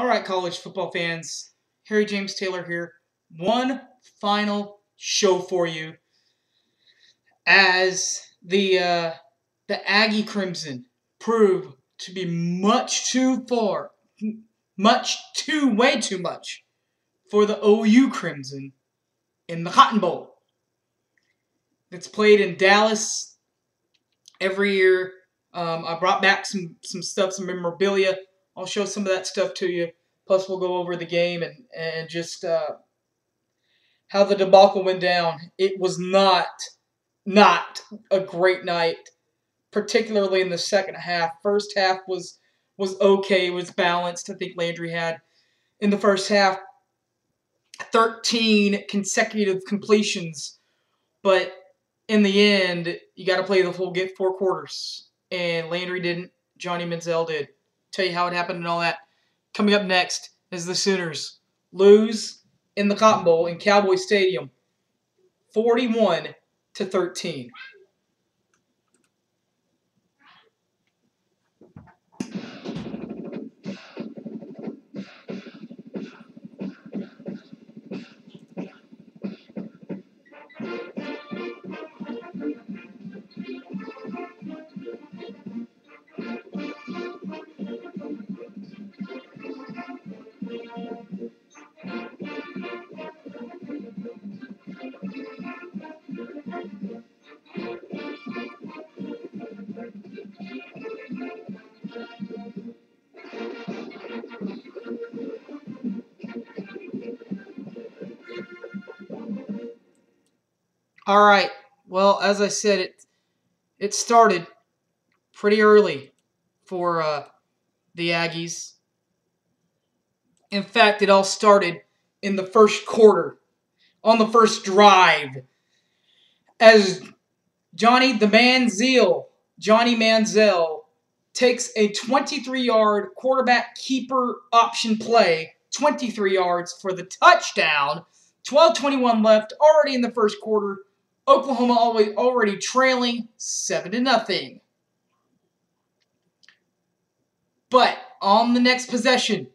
All right, college football fans, Harry James Taylor here. One final show for you as the Aggie Crimson prove to be way too much for the OU Crimson in the Cotton Bowl. It's played in Dallas every year. I brought back some stuff, some memorabilia. I'll show some of that stuff to you. Plus, we'll go over the game and just how the debacle went down. It was not a great night, particularly in the second half. First half was okay. It was balanced. I think Landry had, in the first half, 13 consecutive completions. But in the end, you got to play the full 4 quarters. And Landry didn't. Johnny Manziel did. Tell you how it happened and all that. Coming up next is the Sooners lose in the Cotton Bowl in Cowboy Stadium, 41-13. All right. Well, as I said, it started pretty early for the Aggies. In fact, it all started in the first quarter, on the first drive, as Johnny Manziel takes a 23-yard quarterback keeper option play, 23 yards for the touchdown. 12:21 left, already in the first quarter. Oklahoma already trailing 7-0. But on the next possession,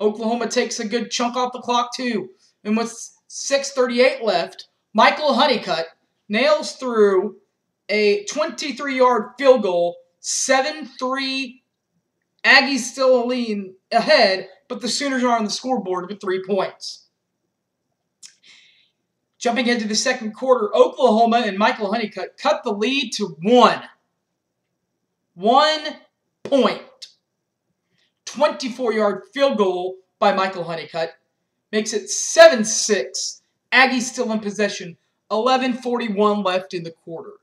Oklahoma takes a good chunk off the clock too. And with 6:38 left, Michael Honeycutt nails through a 23-yard field goal, 7-3. Aggies still lean ahead, but the Sooners are on the scoreboard with 3 points. Jumping into the second quarter, Oklahoma and Michael Honeycutt cut the lead to 1. 1 point. 24-yard field goal by Michael Honeycutt makes it 7-6. Aggies still in possession. 11:41 left in the quarter.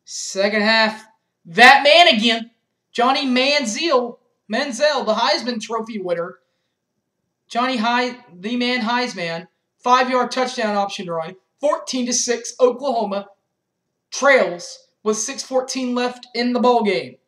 Second half, that man again, Johnny Manziel, the Heisman Trophy winner. The man Heisman, 5-yard touchdown option run. 14-6, Oklahoma trails with 6:14 left in the ball game.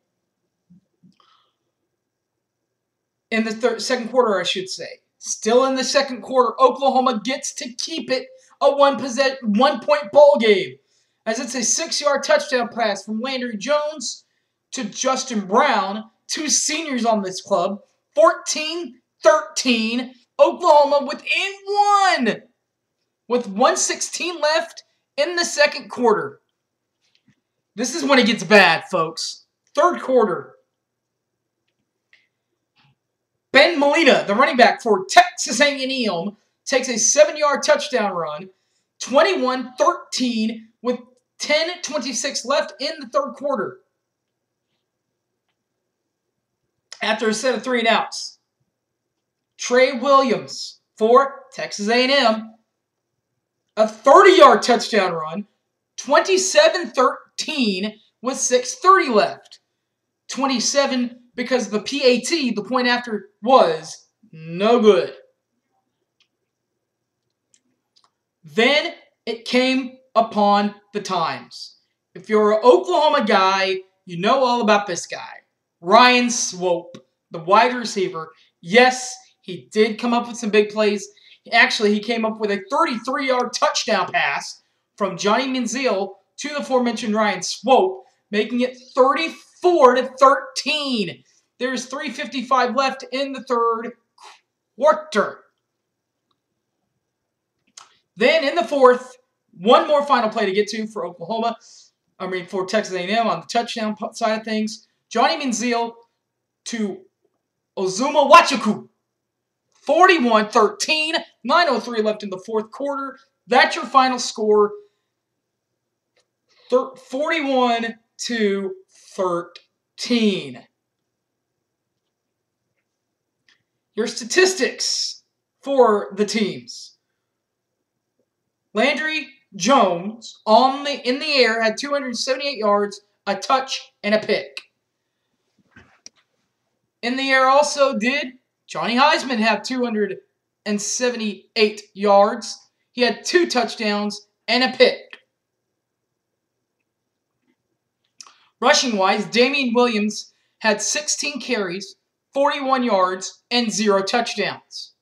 In the second quarter, I should say. Still in the second quarter, Oklahoma gets to keep it a one-point ball game, as it's a 6-yard touchdown pass from Landry Jones to Justin Brown, 2 seniors on this club. 14-13, Oklahoma within 1, with 1:16 left in the second quarter. This is when it gets bad, folks. Third quarter. Ben Molina, the running back for Texas A&M, takes a 7-yard touchdown run, 21-13, with 10:26 left in the third quarter. After a set of 3 and outs, Trey Williams for Texas A&M, a 30-yard touchdown run, 27-13, with 6:30 left. 27 because the PAT, the point after, was no good. Then it came upon the times. If you're an Oklahoma guy, you know all about this guy. Ryan Swope, the wide receiver. Yes, he did come up with some big plays. Actually, he came up with a 33-yard touchdown pass from Johnny Manziel to the aforementioned Ryan Swope, making it 34-13. There's 3:55 left in the third quarter. Then in the fourth, one more final play to get to for Oklahoma. For Texas A&M on the touchdown side of things. Johnny Manziel to Ozuma Wachuku. 41-13. 9:03 left in the fourth quarter. That's your final score. 41-13. Your statistics for the teams. Landry Jones in the air had 278 yards, a touch, and a pick. In the air also did Johnny Heisman have 278 yards. He had 2 touchdowns and a pick. Rushing-wise, Damian Williams had 16 carries, 41 yards, and 0 touchdowns.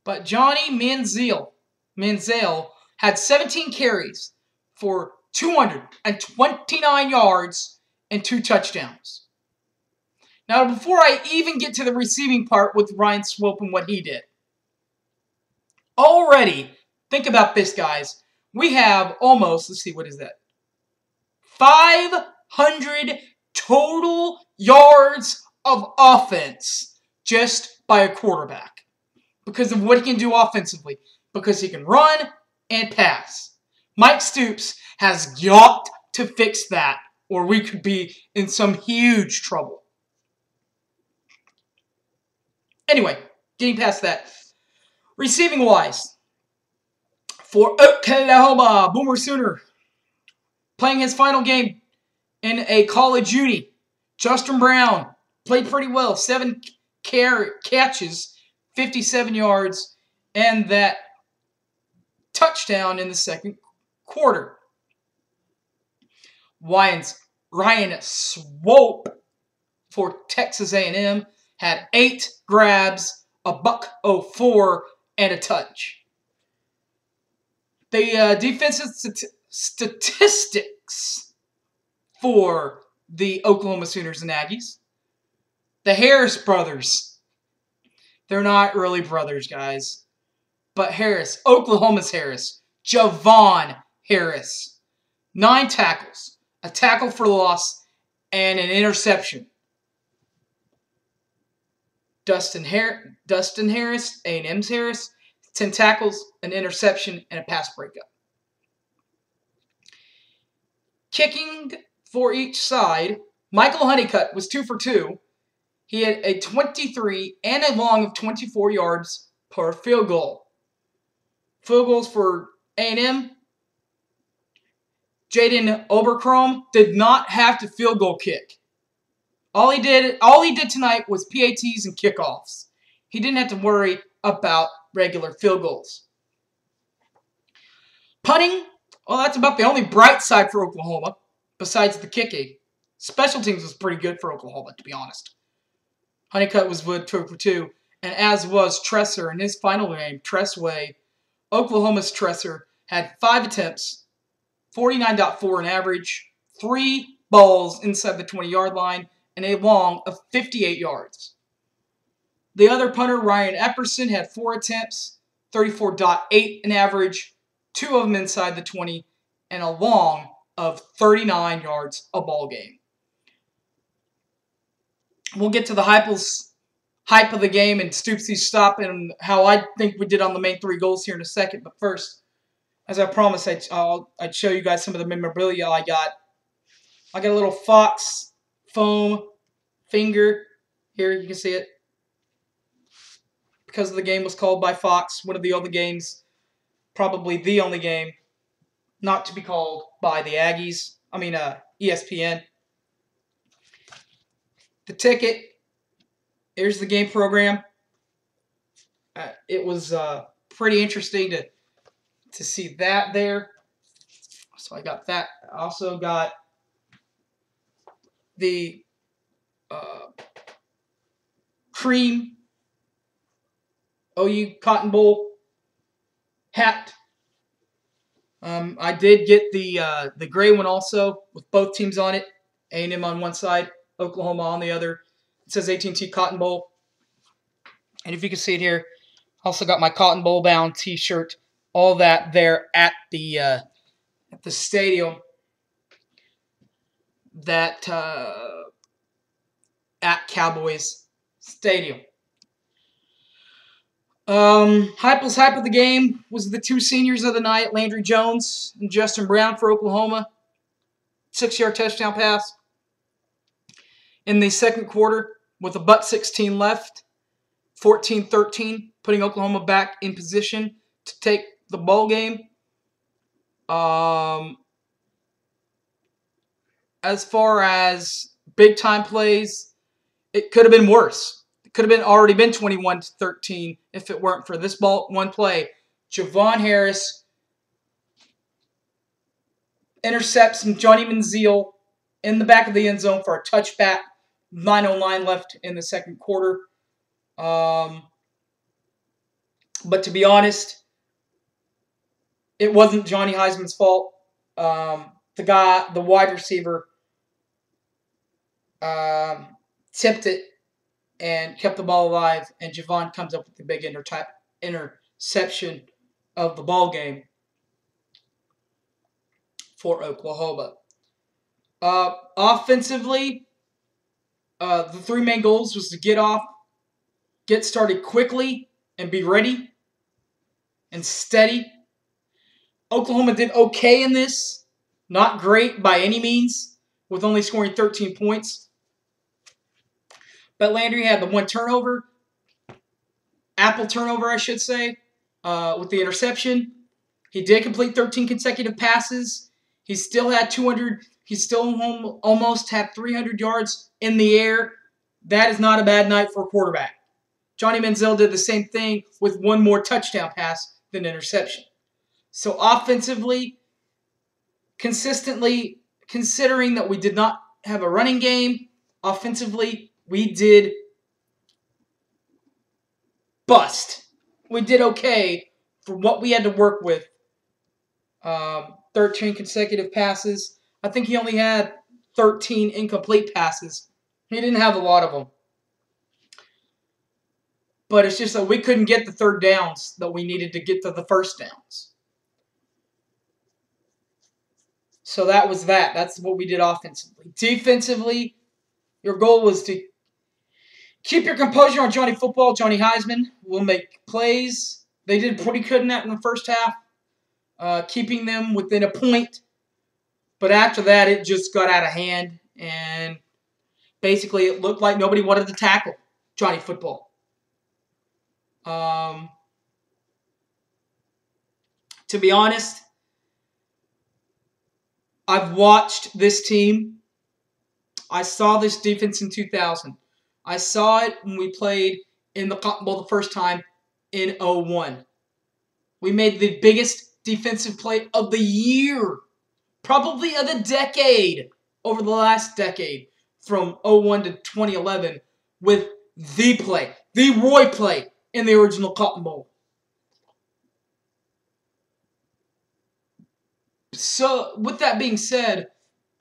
But Johnny Manziel had 17 carries for 229 yards and 2 touchdowns. Now, before I even get to the receiving part with Ryan Swope and what he did, already, think about this, guys. We have almost, let's see, what is that? 500 total yards of offense just by a quarterback because of what he can do offensively, because he can run and pass. Mike Stoops has got to fix that, or we could be in some huge trouble. Anyway, getting past that. Receiving-wise, for Oklahoma, Boomer Sooner, playing his final game in a college uni, Justin Brown played pretty well. 7 catches, 57 yards, and that touchdown in the second quarter. Ryan Swope for Texas A&M had 8 grabs, a $104, and a touch. The defensive statistics for the Oklahoma Sooners and Aggies. The Harris brothers. They're not really brothers, guys. But Harris, Oklahoma's Harris, Javon Harris. 9 tackles, a tackle for loss, and an interception. Dustin Harris, A&M's Harris, 10 tackles, an interception, and a pass breakup. Kicking for each side, Michael Honeycutt was 2 for 2. He had a 23 and a long of 24 yards per field goal. Field goals for A&M, Jaden Obercrom did not have to field goal kick. All he did tonight was PATs and kickoffs. He didn't have to worry about regular field goals. Punting, well, that's about the only bright side for Oklahoma, besides the kicking. Special teams was pretty good for Oklahoma, to be honest. Honeycutt was 2 for 2, and as was Tresser in his final game, Tressway. Oklahoma's Tresser had 5 attempts, 49.4 in average, 3 balls inside the 20-yard line, and a long of 58 yards. The other punter, Ryan Epperson, had 4 attempts, 34.8 in average, 2 of them inside the 20, and a long of 39 yards a ball game. We'll get to the hype of the game and Stoopsy's stop and how I think we did on the main 3 goals here in a second. But first, as I promised, I'd show you guys some of the memorabilia I got. I got a little Fox foam finger. Here, you can see it. Because the game was called by Fox, one of the other games, probably the only game not to be called by the Aggies. ESPN. The ticket. Here's the game program. It was pretty interesting to see that there. So I got that. I also got the cream OU Cotton Bowl hat. I did get the gray one also with both teams on it. A&M on one side, Oklahoma on the other. It says AT&T Cotton Bowl. And if you can see it here, also got my Cotton Bowl bound T-shirt. All that there at the stadium. That at Cowboys Stadium. Hype of the game was the two seniors of the night, Landry Jones and Justin Brown for Oklahoma. 6-yard touchdown pass in the second quarter with a buck 16 left. 14-13, putting Oklahoma back in position to take the ball game. As far as big-time plays, it could have been worse. It could have already been 21-13 if it weren't for this one play. Javon Harris intercepts Johnny Manziel in the back of the end zone for a touchback. 9:09 left in the second quarter. But to be honest, it wasn't Johnny Heisman's fault. The wide receiver, tipped it and kept the ball alive, and Javon comes up with the big interception of the ball game for Oklahoma. Offensively, the three main goals was to get started quickly, and be ready and steady. Oklahoma did okay in this. Not great by any means, with only scoring 13 points. But Landry had the one turnover, Apple turnover, I should say, with the interception. He did complete 13 consecutive passes. He still had 200. He still almost had 300 yards in the air. That is not a bad night for a quarterback. Johnny Manziel did the same thing with one more touchdown pass than interception. So offensively, consistently, considering that we did not have a running game, offensively, we did bust. We did okay for what we had to work with. 13 consecutive passes. I think he only had 13 incomplete passes. He didn't have a lot of them. But it's just that we couldn't get the third downs that we needed to get to the first downs. So that was that. That's what we did offensively. Defensively, your goal was to keep your composure on Johnny Football. Johnny Heisman will make plays. They did pretty good in that in the first half, keeping them within a point. But after that, it just got out of hand. And basically, it looked like nobody wanted to tackle Johnny Football. To be honest, I've watched this team. I saw this defense in 2000. I saw it when we played in the Cotton Bowl the first time in 2001. We made the biggest defensive play of the year, probably of the decade, over the last decade, from 2001 to 2011, with the play, the Roy play in the original Cotton Bowl. So, with that being said,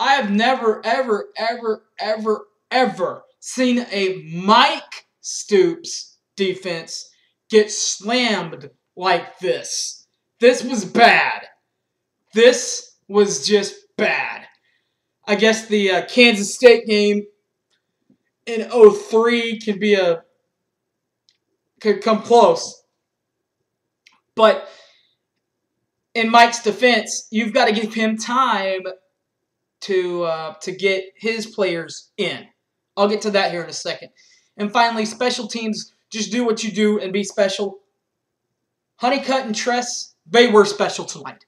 I have never, ever, ever, ever, ever seen a Mike Stoops defense get slammed like this. This was bad. This was just bad. I guess the Kansas State game in 2003 could come close. But in Mike's defense, you've got to give him time to get his players in. I'll get to that here in a second. And finally, special teams, just do what you do and be special. Honeycutt and Tress, they were special tonight.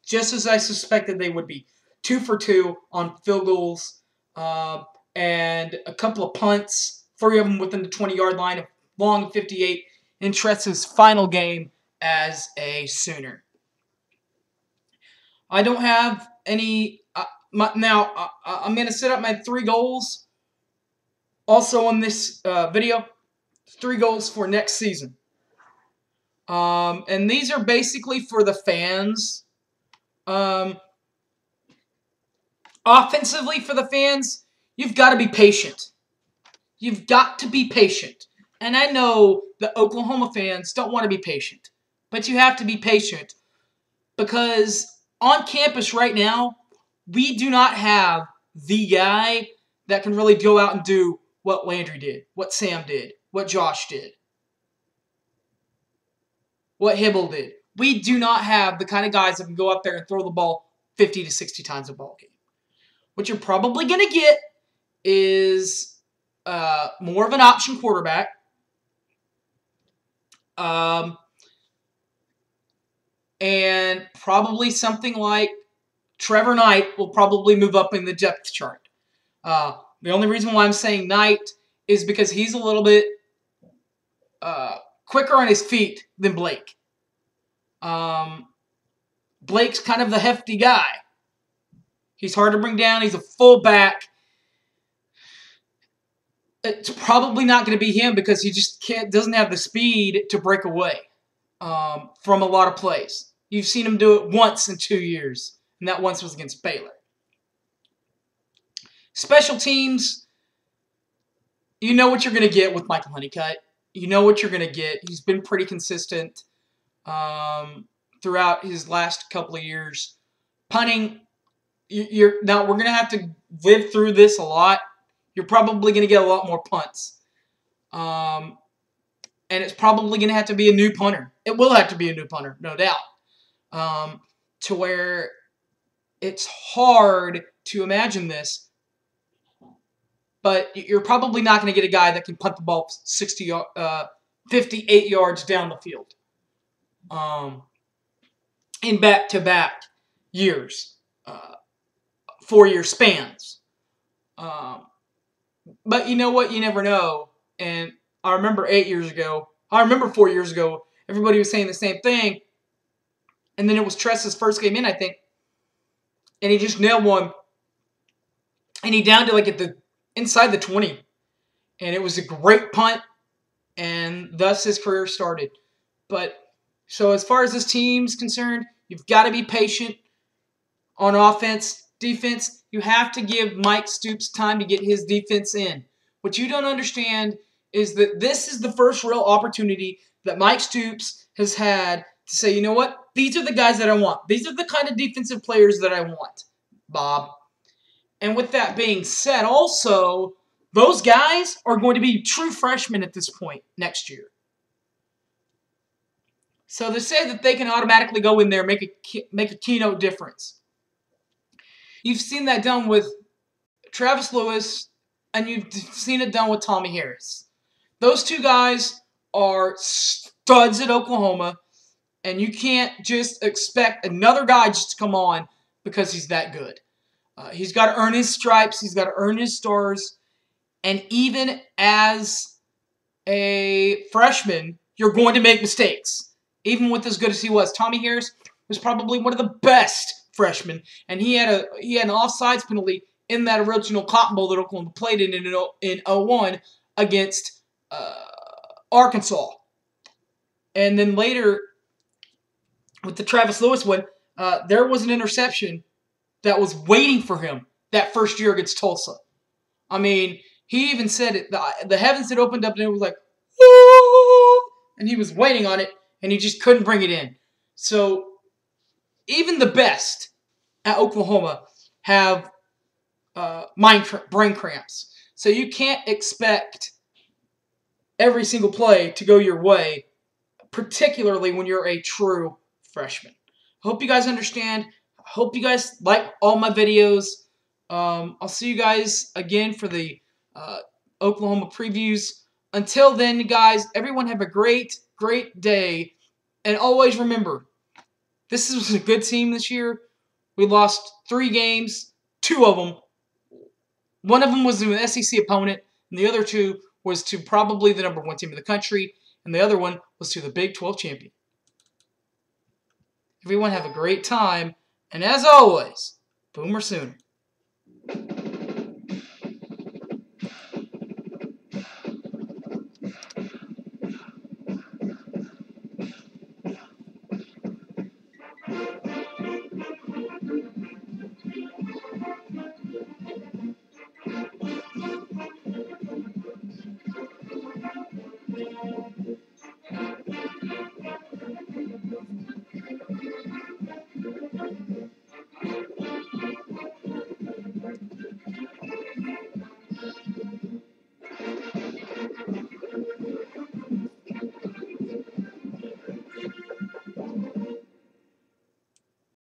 Just as I suspected they would be. 2 for 2 on field goals and a couple of punts. 3 of them within the 20-yard line, a long 58 in Tress's final game as a Sooner. I don't have any... Now, I'm going to set up my 3 goals also on this video. 3 goals for next season. And these are basically for the fans. Offensively for the fans, you've got to be patient. You've got to be patient. And I know the Oklahoma fans don't want to be patient. But you have to be patient because on campus right now, we do not have the guy that can really go out and do what Landry did, what Sam did, what Josh did, what Hibble did. We do not have the kind of guys that can go up there and throw the ball 50 to 60 times a ball game. What you're probably going to get is more of an option quarterback. And probably something like Trevor Knight will probably move up in the depth chart. The only reason why I'm saying Knight is because he's a little bit quicker on his feet than Blake. Blake's kind of the hefty guy. He's hard to bring down. He's a fullback. It's probably not going to be him because he just doesn't have the speed to break away from a lot of plays. You've seen him do it once in 2 years, and that once was against Baylor. Special teams, you know what you're going to get with Michael Honeycutt. You know what you're going to get. He's been pretty consistent throughout his last couple of years. Punting, now we're going to have to live through this a lot. You're probably going to get a lot more punts. And it's probably going to have to be a new punter. It will have to be a new punter, no doubt. To where it's hard to imagine this, but you're probably not going to get a guy that can punt the ball 58 yards down the field in back-to-back years, 4-year spans. But you know what? You never know. And I remember 4 years ago, everybody was saying the same thing. And then it was Tress's first game in, I think. And he just nailed one. And he downed it inside the 20. And it was a great punt. And thus his career started. So as far as this team's concerned, you've got to be patient on offense. Defense, you have to give Mike Stoops time to get his defense in. What you don't understand is that this is the first real opportunity that Mike Stoops has had to say, you know what? These are the guys that I want. These are the kind of defensive players that I want, Bob. And with that being said, also, those guys are going to be true freshmen at this point next year. So to say that they can automatically go in there and make a keynote difference. You've seen that done with Travis Lewis, and you've seen it done with Tommy Harris. Those two guys are studs at Oklahoma, and you can't just expect another guy just to come on because he's that good. He's got to earn his stripes. He's got to earn his stars. And even as a freshman, you're going to make mistakes. Even with as good as he was. Tommy Harris was probably one of the best freshmen, and he had an offsides penalty in that original Cotton Bowl that Oklahoma played in 2001 against Arkansas. And then later, with the Travis Lewis one, there was an interception that was waiting for him that first year against Tulsa. I mean, he even said it. The heavens had opened up, and it was like, woo! And he was waiting on it, and he just couldn't bring it in. So even the best at Oklahoma have brain cramps. So you can't expect every single play to go your way, particularly when you're a true freshman. I hope you guys understand. I hope you guys like all my videos. I'll see you guys again for the Oklahoma previews. Until then, guys, everyone have a great, great day. And always remember, this was a good team this year. We lost 3 games, 2 of them. One of them was to an SEC opponent, and the other 2 was to probably the number 1 team in the country, and the other one was to the Big 12 champion. Everyone have a great time, and as always, Boomer Sooner.